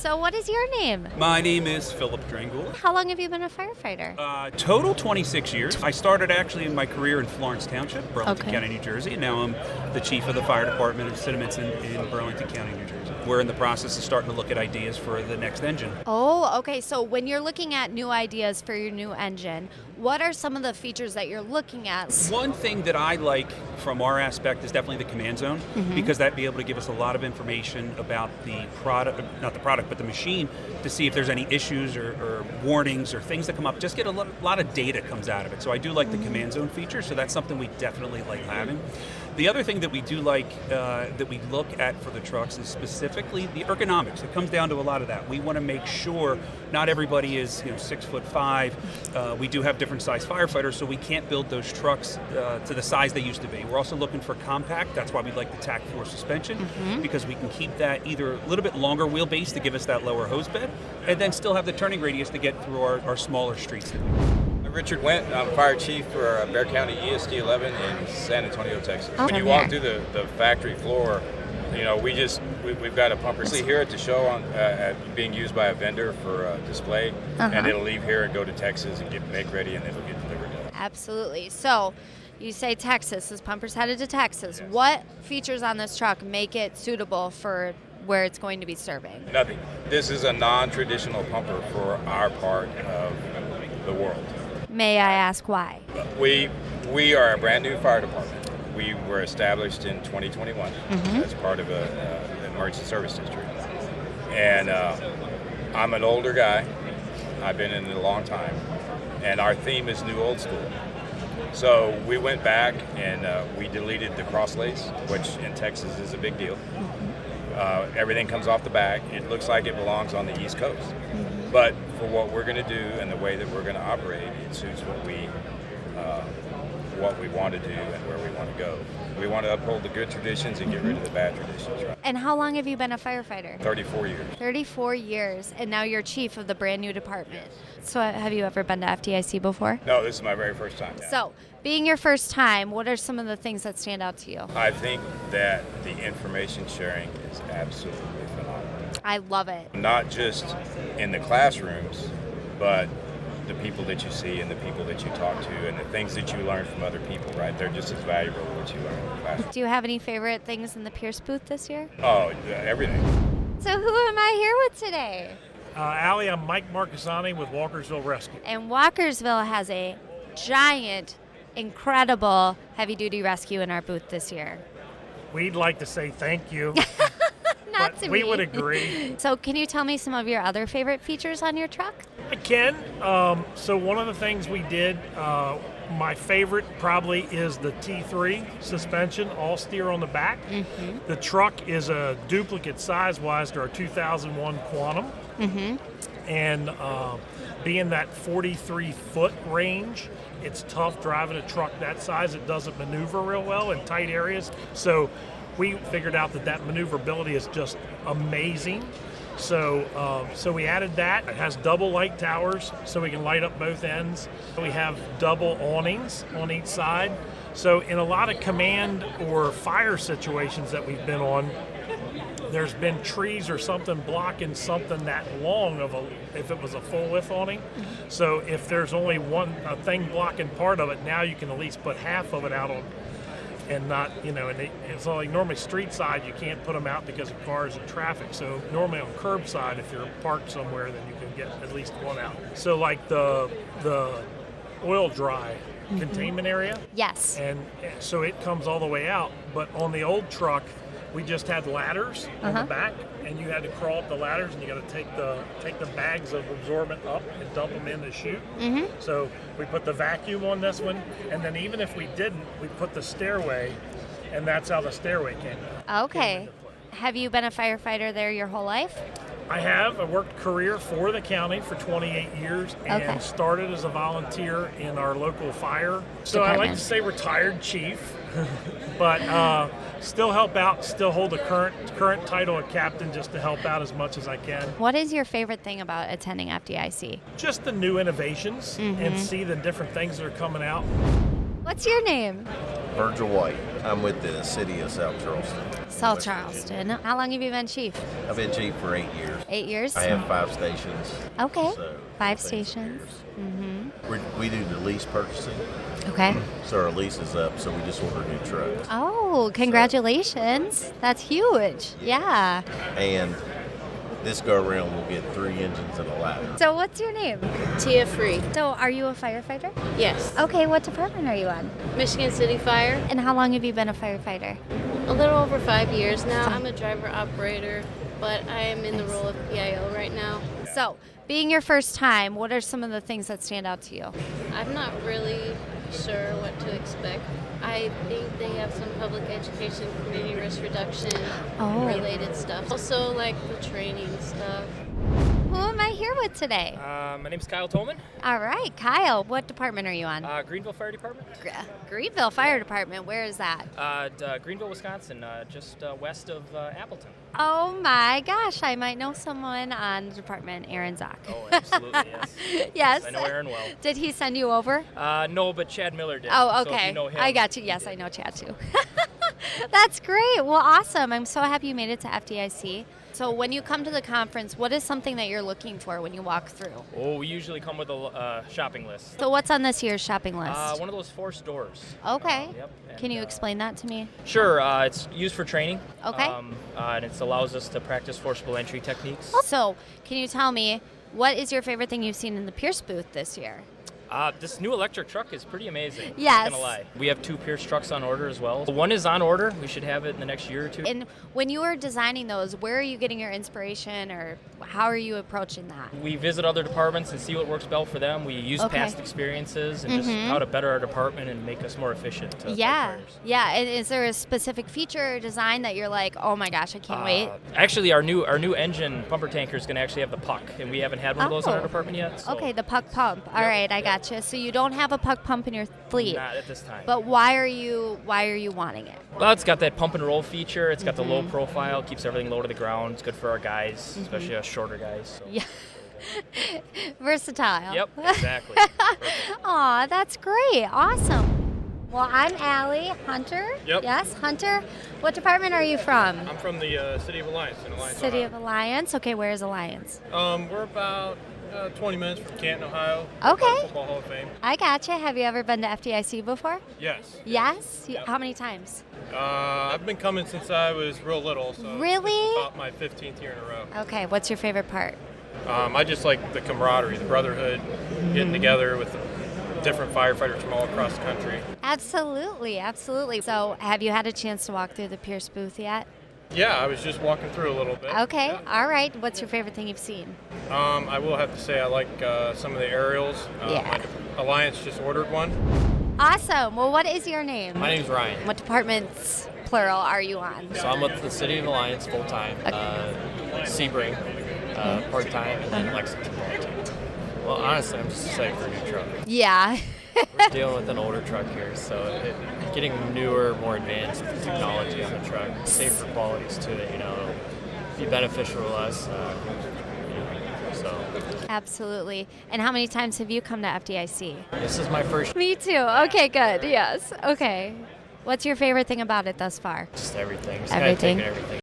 So what is your name? My name is Philip Drangula. How long have you been a firefighter? Total 26 years. I started actually in my career in Florence Township, Burlington County, New Jersey, and now I'm the chief of the fire department of Cinnaminson in Burlington County, New Jersey. We're in the process of starting to look at ideas for the next engine. Oh, okay. So when you're looking at new ideas for your new engine, what are some of the features that you're looking at? One thing that I like from our aspect is definitely the command zone, because that'd be able to give us a lot of information about the product, not the product, but the machine, to see if there's any issues or warnings or things that come up. Just get a lot of data comes out of it. So I do like the command zone feature, so that's something we definitely like having. The other thing that we do like, that we look at for the trucks, is specifically the ergonomics. It comes down to a lot of that. We want to make sure not everybody is 6'5". We do have different size firefighters, so we can't build those trucks to the size they used to be. We're also looking for compact. That's why we like the TAC 4 suspension, because we can keep that either a little bit longer wheelbase to give us that lower hose bed, and then still have the turning radius to get through our smaller streets. Richard Wendt, I'm fire chief for Bexar County ESD 11 in San Antonio, Texas. Oh, when you walk through the factory floor, we've got a pumper here at the show being used by a vendor for display, and it'll leave here and go to Texas and get make ready, and it'll get delivered. Absolutely. So you say Texas, this pumper's headed to Texas. Yes. What features on this truck make it suitable for where it's going to be serving? Nothing. This is a non-traditional pumper for our part of the world. May I ask why? We are a brand new fire department. We were established in 2021 as part of an emergency service district. And I'm an older guy. I've been in it a long time. And our theme is new old school. So we went back and we deleted the crosslays, which in Texas is a big deal. Everything comes off the back. It looks like it belongs on the East Coast. But for what we're going to do and the way that we're going to operate, it suits what we want to do and where we want to go. We want to uphold the good traditions and get rid of the bad traditions, right? And how long have you been a firefighter? 34 years. 34 years, and now you're chief of the brand new department. So have you ever been to FDIC before? No, this is my very first time. Yeah. So, being your first time, what are some of the things that stand out to you? I think that the information sharing is absolutely phenomenal. I love it. Not just in the classrooms, but the people that you see and the people that you talk to and the things that you learn from other people, right? They're just as valuable as what you learn in the classroom. Do you have any favorite things in the Pierce booth this year? Oh, everything. So who am I here with today? Alie, I'm Mike Marchesani with Walkersville Rescue. And Walkersville has a giant, incredible heavy-duty rescue in our booth this year. We'd like to say thank you. Not but to we me. would agree. So can you tell me some of your other favorite features on your truck? I can. So one of the things we did, my favorite probably is the T3 suspension, all steer on the back. The truck is a duplicate size-wise to our 2001 Quantum. And being that 43-foot range, it's tough driving a truck that size. It doesn't maneuver real well in tight areas. So we figured out that maneuverability is just amazing. So we added that. It has double light towers, so we can light up both ends. We have double awnings on each side. So in a lot of command or fire situations that we've been on, there's been trees or something blocking something that long if it was a full width awning. So if there's only a thing blocking part of it, now you can at least put half of it out on, and not, and it's like normally street side, you can't put them out because of cars and traffic. So normally on curbside, if you're parked somewhere, then you can get at least one out. So like the oil dry containment area. Yes. And so it comes all the way out. But on the old truck, we just had ladders in the back, and you had to crawl up the ladders, and you got to take the bags of absorbent up and dump them in the chute. So we put the vacuum on this one, and then even if we didn't, we put the stairway, and that's how the stairway came in. Okay. Have you been a firefighter there your whole life? I have. I worked career for the county for 28 years and started as a volunteer in our local fire. So I like to say retired chief, but still help out, still hold the current title of captain just to help out as much as I can. What is your favorite thing about attending FDIC? Just the new innovations and see the different things that are coming out. What's your name? Virgil White. I'm with the city of South Charleston. South Charleston. How long have you been chief? I've been chief for 8 years. 8 years? I have 5 stations. Okay. So 5 things stations. we do the lease purchasing. Okay. So our lease is up, so we just ordered new trucks. Oh, congratulations. That's huge. Yeah. And this go around will get 3 engines and a ladder. So what's your name? Tia Free. So are you a firefighter? Yes. Okay, what department are you on? Michigan City Fire. And how long have you been a firefighter? A little over 5 years now. I'm a driver operator, but I am in the role of PIO right now. So, being your first time, what are some of the things that stand out to you? I'm not really sure what to expect. I think they have some public education, community risk reduction related stuff. Also like the training stuff. Who am I here with today? My name's Kyle Tolman, All right, Kyle, what department are you on? Greenville Fire Department. Greenville Fire Department, where is that? Greenville, Wisconsin, just west of Appleton. Oh my gosh, I might know someone on the department, Aaron Zock. Oh, absolutely, yes. Yes. I know Aaron well. Did he send you over? No, but Chad Miller did. Oh, So if okay. you know him, I got you. Yes, I know Chad too. That's great. Well, awesome. I'm so happy you made it to FDIC. So when you come to the conference, what is something that you're looking for when you walk through? Oh, we usually come with a shopping list. So what's on this year's shopping list? One of those forced doors. Okay. Yep. And, Can you explain that to me? Sure. It's used for training. Okay. And it allows us to practice forcible entry techniques. So can you tell me, what is your favorite thing you've seen in the Pierce booth this year? This new electric truck is pretty amazing. Yes. Not gonna lie. We have 2 Pierce trucks on order as well. One is on order. We should have it in the next year or 2. And when you are designing those, where are you getting your inspiration, or how are you approaching that? We visit other departments and see what works well for them. We use Okay. past experiences and just how to better our department and make us more efficient. To Yeah, firefighters. yeah. And is there a specific feature or design that you're like, oh my gosh, I can't wait? Actually, our new engine pumper tanker is going to actually have the puck, and we haven't had one of those in our Oh. department yet. So Okay, the puck pump. All Yep, right, I yep. gotcha. So you don't have a puck pump in your fleet, Not at this time. but why are you wanting it? Well, it's got that pump and roll feature. It's got the low profile, keeps everything low to the ground. It's good for our guys, especially us shorter guys. So. Yeah. Versatile. Yep, exactly. Perfect. Aw, that's great. Awesome. Well, I'm Alie. Hunter? Yep. Yes, Hunter. What department are you from? I'm from the City of Alliance in Alliance, City Ohio. of Alliance. Okay, where's Alliance? We're about 20 minutes from Canton, Ohio. Okay. Football Hall of Fame. I gotcha. Have you ever been to FDIC before? Yes. Yes? Yep. How many times? I've been coming since I was real little, so Really? this is about my 15th year in a row. Okay, what's your favorite part? I just like the camaraderie, the brotherhood, getting together with the different firefighters from all across the country. Absolutely, absolutely. So, have you had a chance to walk through the Pierce booth yet? Yeah, I was just walking through a little bit. Okay, Yeah. all right. What's your favorite thing you've seen? I will have to say I like some of the aerials. Yeah. My Alliance just ordered one. Awesome. Well, what is your name? My name's Ryan. What departments, plural, are you on? So I'm with the City of Alliance full-time, Sebring part-time, and then Lexington part-time. Well, honestly, I'm just excited for a new truck. Yeah. We're dealing with an older truck here, so getting newer, more advanced technology on the truck, safer qualities to it, it'll be beneficial to us. So Absolutely. And how many times have you come to FDIC? this is my first. Me too. Okay, good. Yes. Okay. What's your favorite thing about it thus far? Just everything. Just Everything. Kind of taking everything.